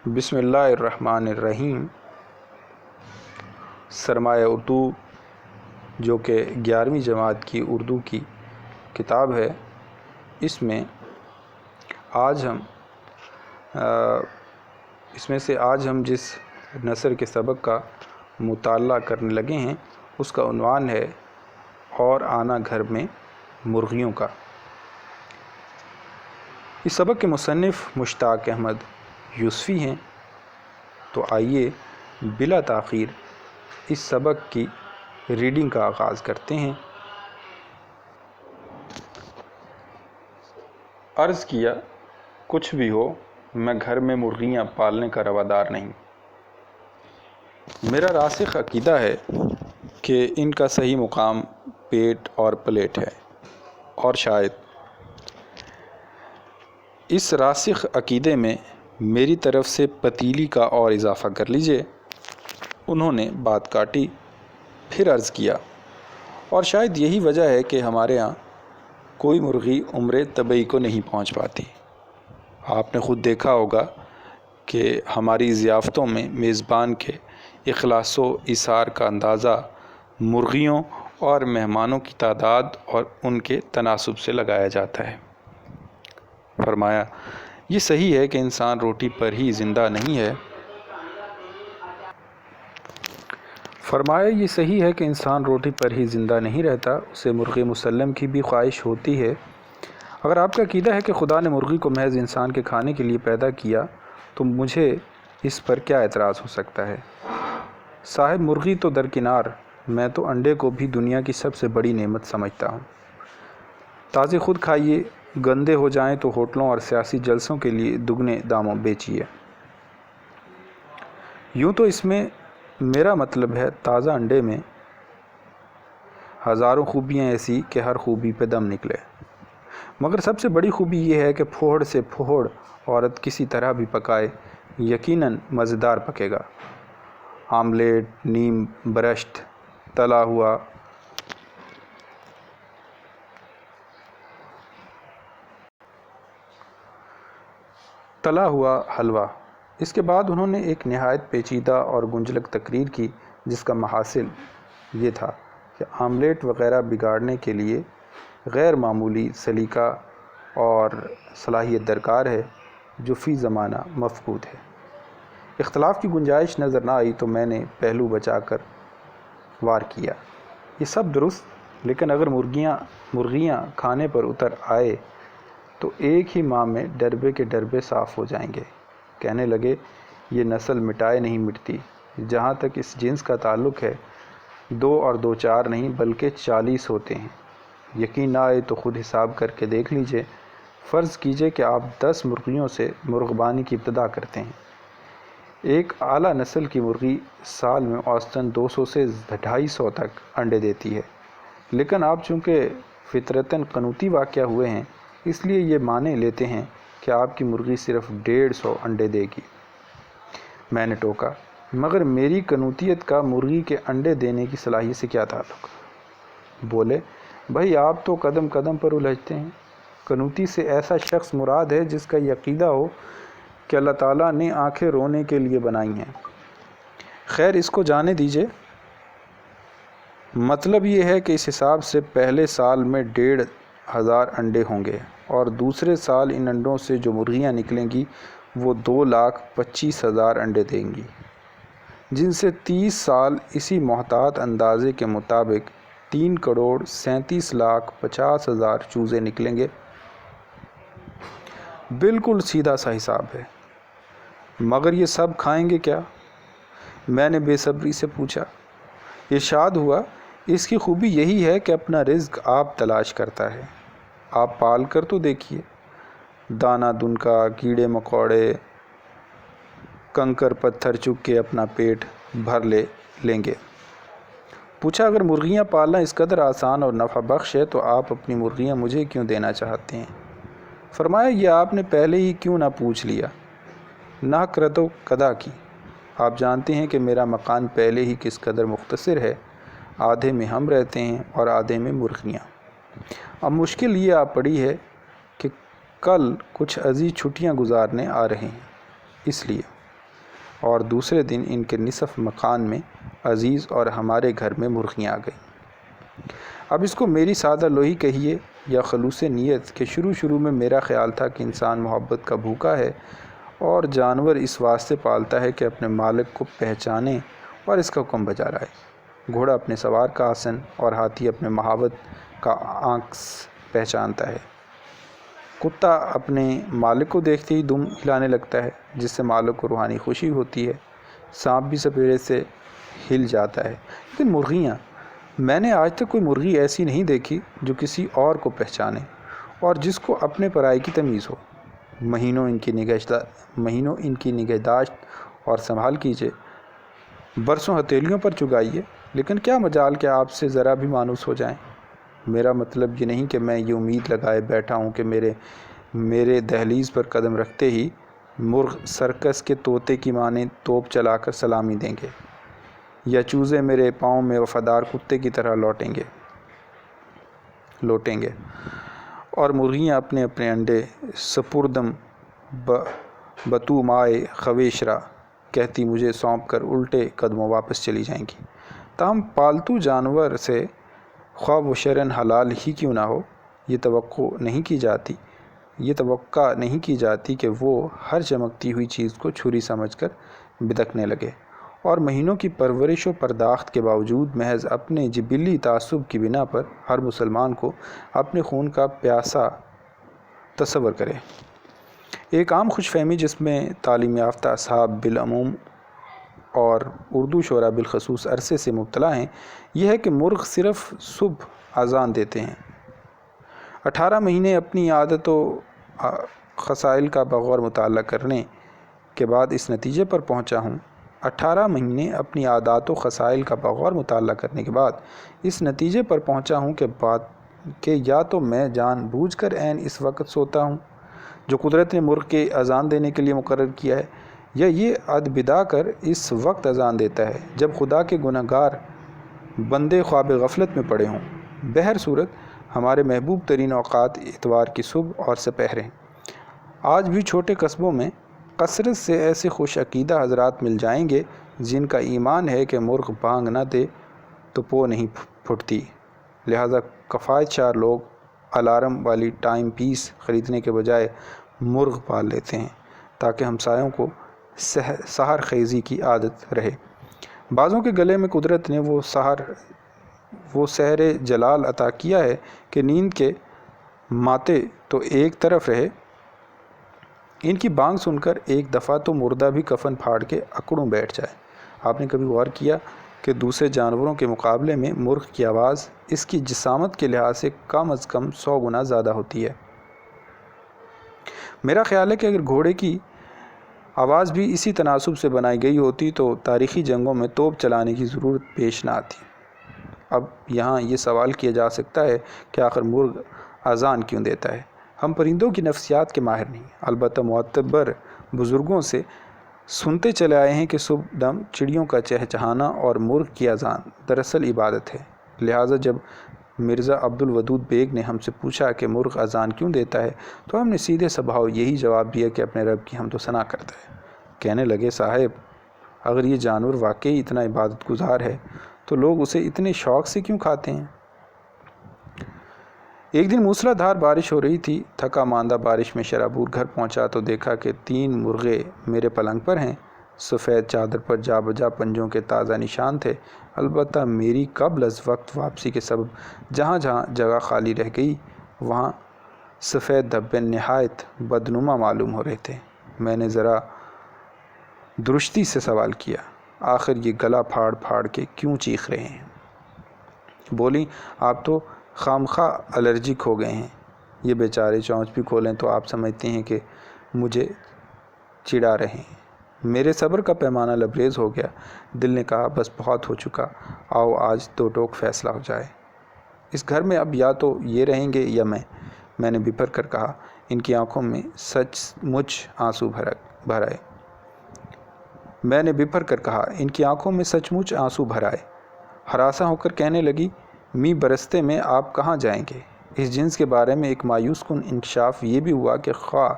بسم اللہ الرحمن الرحیم۔ سرمایہ اردو جو کہ 11ویں جماعت کی اردو کی کتاب ہے، اس میں آج ہم جس نثر کے سبق کا مطالعہ کرنے لگے ہیں اس کا عنوان ہے اور آنا گھر میں مرغیوں کا۔ اس سبق کے مصنف مشتاق احمد یوسفی ہیں، تو آئیے بلا تاخیر اس سبق کی ریڈنگ کا آغاز کرتے ہیں۔ عرض کیا، کچھ بھی ہو میں گھر میں مرغیاں پالنے کا روادار نہیں۔ میرا راسخ عقیدہ ہے کہ ان کا صحیح مقام پیٹ اور پلیٹ ہے، اور شاید اس راسخ عقیدے میں میری طرف سے پتیلی کا اور اضافہ کر لیجئے۔ انہوں نے بات کاٹی، پھر عرض کیا، اور شاید یہی وجہ ہے کہ ہمارے ہاں کوئی مرغی عمر طبعی کو نہیں پہنچ پاتی۔ آپ نے خود دیکھا ہوگا کہ ہماری ضیافتوں میں میزبان کے اخلاص و ایثار کا اندازہ مرغیوں اور مہمانوں کی تعداد اور ان کے تناسب سے لگایا جاتا ہے۔ فرمایا، یہ صحیح ہے کہ انسان روٹی پر ہی زندہ نہیں ہے۔ رہتا، اسے مرغ مسلم کی بھی خواہش ہوتی ہے۔ اگر آپ کا عقیدہ ہے کہ خدا نے مرغی کو محض انسان کے کھانے کے لیے پیدا کیا تو مجھے اس پر کیا اعتراض ہو سکتا ہے؟ صاحب مرغی تو درکنار، میں تو انڈے کو بھی دنیا کی سب سے بڑی نعمت سمجھتا ہوں۔ تازے خود کھائیے، گندے ہو جائیں تو ہوٹلوں اور سیاسی جلسوں کے لیے دگنے داموں بیچیے۔ یوں تو اس میں میرا مطلب ہے تازہ انڈے میں ہزاروں خوبیاں ایسی کہ ہر خوبی پہ دم نکلے، مگر سب سے بڑی خوبی یہ ہے کہ پھوڑ سے پھوڑ عورت کسی طرح بھی پکائے یقیناً مزیدار پکے گا۔ آملیٹ، نیم برشت، تلا ہوا حلوہ۔ اس کے بعد انہوں نے ایک نہایت پیچیدہ اور گنجلک تقریر کی جس کا محاصل یہ تھا کہ آملیٹ وغیرہ بگاڑنے کے لیے غیر معمولی سلیقہ اور صلاحیت درکار ہے جو فی زمانہ مفقود ہے۔ اختلاف کی گنجائش نظر نہ آئی تو میں نے پہلو بچا کر وار کیا، یہ سب درست، لیکن اگر مرغیاں کھانے پر اتر آئے تو ایک ہی ماہ میں ڈربے کے ڈربے صاف ہو جائیں گے۔ کہنے لگے، یہ نسل مٹائے نہیں مٹتی۔ جہاں تک اس جنس کا تعلق ہے، 2 اور 2 4 نہیں بلکہ 40 ہوتے ہیں۔ یقین نہ آئے تو خود حساب کر کے دیکھ لیجئے۔ فرض کیجئے کہ آپ 10 مرغیوں سے مرغبانی کی ابتدا کرتے ہیں۔ ایک اعلیٰ نسل کی مرغی سال میں اوسطاً 200 سے 250 تک انڈے دیتی ہے، لیکن آپ چونکہ فطرتاً قنوتی واقع ہوئے ہیں اس لیے یہ مانے لیتے ہیں کہ آپ کی مرغی صرف 150 انڈے دے گی۔ میں نے ٹوکا، مگر میری قنوتیت کا مرغی کے انڈے دینے کی صلاحیت سے کیا تعلق؟ بولے، بھائی آپ تو قدم قدم پر الجھتے ہیں۔ قنوتی سے ایسا شخص مراد ہے جس کا یہ عقیدہ ہو کہ اللہ تعالیٰ نے آنکھیں رونے کے لیے بنائی ہیں۔ خیر، اس کو جانے دیجئے۔ مطلب یہ ہے کہ اس حساب سے پہلے سال میں 1,500 انڈے ہوں گے، اور دوسرے سال ان انڈوں سے جو مرغیاں نکلیں گی وہ 2,25,000 انڈے دیں گی، جن سے 30 سال اسی محتاط اندازے کے مطابق 3,37,50,000 چوزے نکلیں گے۔ بالکل سیدھا سا حساب ہے، مگر یہ سب کھائیں گے کیا؟ میں نے بے صبری سے پوچھا۔ ارشاد ہوا، اس کی خوبی یہی ہے کہ اپنا رزق آپ تلاش کرتا ہے۔ آپ پال کر تو دیکھیے، دانہ دن کا، کیڑے مکوڑے، کنکر پتھر چک کے اپنا پیٹ بھر لیں گے۔ پوچھا، اگر مرغیاں پالنا اس قدر آسان اور نفع بخش ہے تو آپ اپنی مرغیاں مجھے کیوں دینا چاہتے ہیں؟ فرمایا، یہ آپ نے پہلے ہی کیوں نہ پوچھ لیا؟ ناحق رد و قدا کی۔ آپ جانتے ہیں کہ میرا مکان پہلے ہی کس قدر مختصر ہے، آدھے میں ہم رہتے ہیں اور آدھے میں مرغیاں۔ اب مشکل یہ آ پڑی ہے کہ کل کچھ عزیز چھٹیاں گزارنے آ رہے ہیں، اس لیے اور دوسرے دن ان کے نصف مکان میں عزیز اور ہمارے گھر میں مرغیاں آ گئیں۔ اب اس کو میری سادہ لوہی کہیے یا خلوص نیت کہ شروع میں میرا خیال تھا کہ انسان محبت کا بھوکا ہے اور جانور اس واسطے پالتا ہے کہ اپنے مالک کو پہچانے اور اس کا حکم بجا لائے۔ گھوڑا اپنے سوار کا آسن اور ہاتھی اپنے محاوت کا آنکس پہچانتا ہے۔ کتا اپنے مالک کو دیکھتے ہی دم ہلانے لگتا ہے، جس سے مالک کو روحانی خوشی ہوتی ہے۔ سانپ بھی سپیرے سے ہل جاتا ہے۔ لیکن مرغیاں، میں نے آج تک کوئی مرغی ایسی نہیں دیکھی جو کسی اور کو پہچانے اور جس کو اپنے پرائی کی تمیز ہو۔ مہینوں ان کی نگہداشت اور سنبھال کیجیے، برسوں ہتھیلیوں پر چگائیے، لیکن کیا مجال کہ آپ سے ذرا بھی مانوس ہو جائیں۔ میرا مطلب یہ نہیں کہ میں یہ امید لگائے بیٹھا ہوں کہ میرے دہلیز پر قدم رکھتے ہی مرغ سرکس کے طوطے کی مانند توپ چلا کر سلامی دیں گے یا چوزے میرے پاؤں میں وفادار کتے کی طرح لوٹیں گے اور مرغیاں اپنے اپنے انڈے سپردم بطومائے خویشرا کہتی مجھے سونپ کر الٹے قدموں واپس چلی جائیں گی۔ تاہم پالتو جانور سے خواہ وہ شرعاً حلال ہی کیوں نہ ہو، یہ توقع نہیں کی جاتی کہ وہ ہر چمکتی ہوئی چیز کو چھری سمجھ کر بدکنے لگے، اور مہینوں کی پرورش و پرداخت کے باوجود محض اپنے جبلی تعصب کی بنا پر ہر مسلمان کو اپنے خون کا پیاسا تصور کرے۔ ایک عام خوش فہمی جس میں تعلیم یافتہ اصحاب بالعموم اور اردو شعراء بالخصوص عرصے سے مبتلا ہیں، یہ ہے کہ مرغ صرف صبح اذان دیتے ہیں۔ 18 مہینے اپنی عادت و خصائل کا بغور مطالعہ کرنے کے بعد اس نتیجے پر پہنچا ہوں 18 مہینے اپنی عادات و خصائل کا بغور مطالعہ کرنے کے بعد اس نتیجے پر پہنچا ہوں کہ یا تو میں جان بوجھ کر عین اس وقت سوتا ہوں جو قدرت نے مرغ کے اذان دینے کے لیے مقرر کیا ہے، یا یہ ادبدا کر اس وقت اذان دیتا ہے جب خدا کے گنہگار بندے خواب غفلت میں پڑے ہوں۔ بہر صورت ہمارے محبوب ترین اوقات اتوار کی صبح اور سپہر ہیں۔ آج بھی چھوٹے قصبوں میں کثرت سے ایسے خوش عقیدہ حضرات مل جائیں گے جن کا ایمان ہے کہ مرغ بانگ نہ دے تو پو نہیں پھٹتی، لہذا کفایت شار لوگ الارم والی ٹائم پیس خریدنے کے بجائے مرغ پال لیتے ہیں تاکہ ہمسایوں کو سحر خیزی کی عادت رہے۔ بعضوں کے گلے میں قدرت نے وہ سحر جلال عطا کیا ہے کہ نیند کے ماتے تو ایک طرف رہے، ان کی بانگ سن کر ایک دفعہ تو مردہ بھی کفن پھاڑ کے اکڑوں بیٹھ جائے۔ آپ نے کبھی غور کیا کہ دوسرے جانوروں کے مقابلے میں مرغ کی آواز اس کی جسامت کے لحاظ سے کم از کم 100 گنا زیادہ ہوتی ہے؟ میرا خیال ہے کہ اگر گھوڑے کی آواز بھی اسی تناسب سے بنائی گئی ہوتی تو تاریخی جنگوں میں توپ چلانے کی ضرورت پیش نہ آتی۔ اب یہاں یہ سوال کیا جا سکتا ہے کہ آخر مرغ اذان کیوں دیتا ہے؟ ہم پرندوں کی نفسیات کے ماہر نہیں، البتہ معتبر بزرگوں سے سنتے چلے آئے ہیں کہ صبح دم چڑیوں کا چہچہانا اور مرغ کی اذان دراصل عبادت ہے۔ لہٰذا جب مرزا عبد الودود بیگ نے ہم سے پوچھا کہ مرغ اذان کیوں دیتا ہے تو ہم نے سیدھے سبھاؤ یہی جواب دیا کہ اپنے رب کی حمد و ثنا کرتا ہے۔ کہنے لگے صاحب، اگر یہ جانور واقعی اتنا عبادت گزار ہے تو لوگ اسے اتنے شوق سے کیوں کھاتے ہیں؟ ایک دن موسلا دھار بارش ہو رہی تھی۔ تھکا ماندہ بارش میں شرابور گھر پہنچا تو دیکھا کہ 3 مرغے میرے پلنگ پر ہیں۔ سفید چادر پر جا بجا پنجوں کے تازہ نشان تھے، البتہ میری قبل از وقت واپسی کے سبب جہاں جہاں جگہ خالی رہ گئی وہاں سفید دھبے نہایت بدنما معلوم ہو رہے تھے۔ میں نے ذرا درشتی سے سوال کیا، آخر یہ گلا پھاڑ پھاڑ کے کیوں چیخ رہے ہیں؟ بولی، آپ تو خامخواہ الرجک ہو گئے ہیں۔ یہ بیچارے چونچ بھی کھولیں تو آپ سمجھتے ہیں کہ مجھے چڑھا رہے ہیں۔ میرے صبر کا پیمانہ لبریز ہو گیا۔ دل نے کہا بس بہت ہو چکا، آؤ آج 2 ٹوک فیصلہ ہو جائے۔ اس گھر میں اب یا تو یہ رہیں گے یا میں نے بپھر کر کہا۔ ان کی آنکھوں میں سچ مچ آنسو بھر آئے۔ ہراساں ہو کر کہنے لگی، می برستے میں آپ کہاں جائیں گے؟ اس جنس کے بارے میں ایک مایوس کن انکشاف یہ بھی ہوا کہ خواہ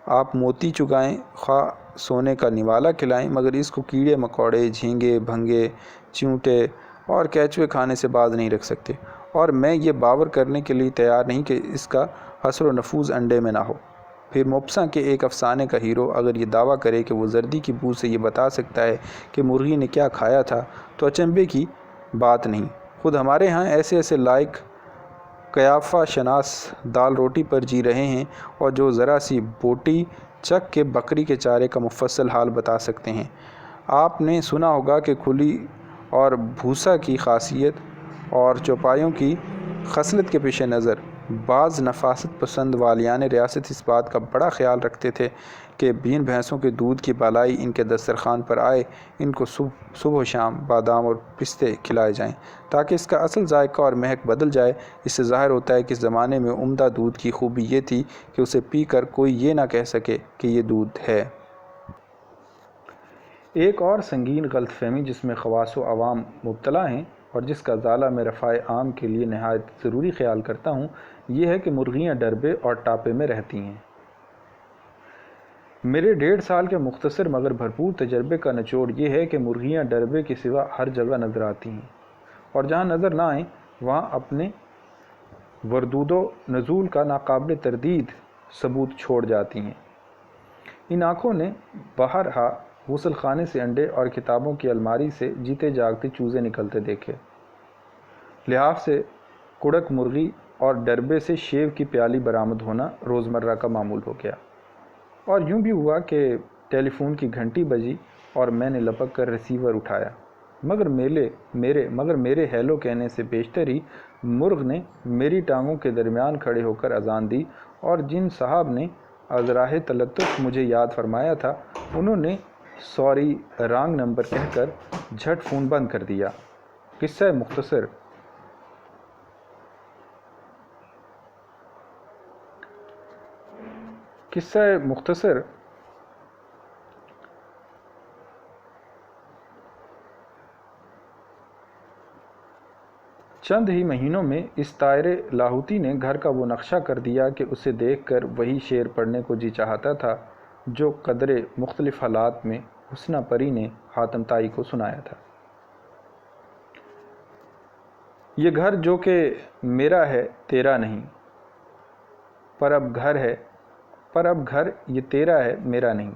آپ موتی چگائیں، خواہ سونے کا نوالا کھلائیں، مگر اس کو کیڑے مکوڑے، جھینگے، بھنگے، چیونٹے اور کیچوے کھانے سے باز نہیں رکھ سکتے، اور میں یہ باور کرنے کے لیے تیار نہیں کہ اس کا اثر و نفوذ انڈے میں نہ ہو۔ پھر مبصرہ کے ایک افسانے کا ہیرو اگر یہ دعویٰ کرے کہ وہ زردی کی بو سے یہ بتا سکتا ہے کہ مرغی نے کیا کھایا تھا، تو اچنبے کی بات نہیں۔ خود ہمارے ہاں ایسے ایسے لائق قیافہ شناس دال روٹی پر جی رہے ہیں، اور جو ذرا سی بوٹی چک کے بکری کے چارے کا مفصل حال بتا سکتے ہیں۔ آپ نے سنا ہوگا کہ کھلی اور بھوسا کی خاصیت اور چوپایوں کی خصلت کے پیش نظر بعض نفاست پسند والیان ریاست اس بات کا بڑا خیال رکھتے تھے کہ جن بھینسوں کے دودھ کی بالائی ان کے دسترخوان پر آئے، ان کو صبح و شام بادام اور پستے کھلائے جائیں تاکہ اس کا اصل ذائقہ اور مہک بدل جائے۔ اس سے ظاہر ہوتا ہے کہ اس زمانے میں عمدہ دودھ کی خوبی یہ تھی کہ اسے پی کر کوئی یہ نہ کہہ سکے کہ یہ دودھ ہے۔ ایک اور سنگین غلط فہمی جس میں خواص و عوام مبتلا ہیں اور جس کا ازالہ میں رفع عام کے لیے نہایت ضروری خیال کرتا ہوں، یہ ہے کہ مرغیاں ڈربے اور ٹاپے میں رہتی ہیں۔ میرے 1.5 سال کے مختصر مگر بھرپور تجربے کا نچوڑ یہ ہے کہ مرغیاں ڈربے کے سوا ہر جگہ نظر آتی ہیں، اور جہاں نظر نہ آئیں وہاں اپنے وردود و نزول کا ناقابل تردید ثبوت چھوڑ جاتی ہیں۔ ان آنکھوں نے بہرہا غسل خانے سے انڈے اور کتابوں کی الماری سے جیتے جاگتے چوزے نکلتے دیکھے، لحاف سے کڑک مرغی اور ڈربے سے شیو کی پیالی برآمد ہونا روزمرہ کا معمول ہو گیا۔ اور یوں بھی ہوا کہ ٹیلی فون کی گھنٹی بجی اور میں نے لپک کر ریسیور اٹھایا، مگر میرے ہیلو کہنے سے بیشتر ہی مرغ نے میری ٹانگوں کے درمیان کھڑے ہو کر اذان دی، اور جن صاحب نے ازراہ تلطف مجھے یاد فرمایا تھا انہوں نے سوری رانگ نمبر کہہ کر جھٹ فون بند کر دیا۔ قصہ مختصر چند ہی مہینوں میں اس طائر لاہوتی نے گھر کا وہ نقشہ کر دیا کہ اسے دیکھ کر وہی شعر پڑھنے کو جی چاہتا تھا جو قدرے مختلف حالات میں حسنہ پری نے حاتم طائی کو سنایا تھا۔ یہ گھر جو کہ میرا ہے تیرا نہیں، پر اب گھر یہ تیرا ہے میرا نہیں۔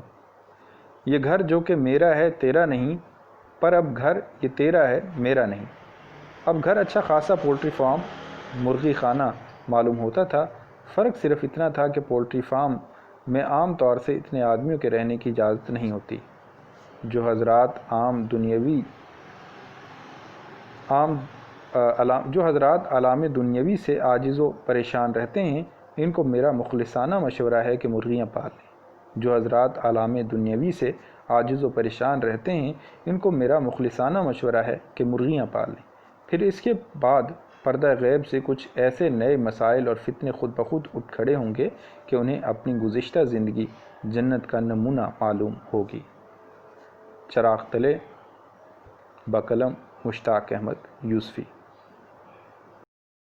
یہ گھر جو کہ میرا ہے تیرا نہیں، پر اب گھر یہ تیرا ہے میرا نہیں۔ اب گھر اچھا خاصا پولٹری فارم، مرغی خانہ معلوم ہوتا تھا۔ فرق صرف اتنا تھا کہ پولٹری فارم میں عام طور سے اتنے آدمیوں کے رہنے کی اجازت نہیں ہوتی۔ جو حضرات عالم دنیوی سے عاجز و پریشان رہتے ہیں، ان کو میرا مخلصانہ مشورہ ہے کہ مرغیاں پال لیں۔ جو حضرات عالم دنیوی سے عاجز و پریشان رہتے ہیں، ان کو میرا مخلصانہ مشورہ ہے کہ مرغیاں پال لیں۔ پھر اس کے بعد پردہ غیب سے کچھ ایسے نئے مسائل اور فتنے خود بخود اٹھ کھڑے ہوں گے کہ انہیں اپنی گزشتہ زندگی جنت کا نمونہ معلوم ہوگی۔ چراغ تلے، بقلم مشتاق احمد یوسفی۔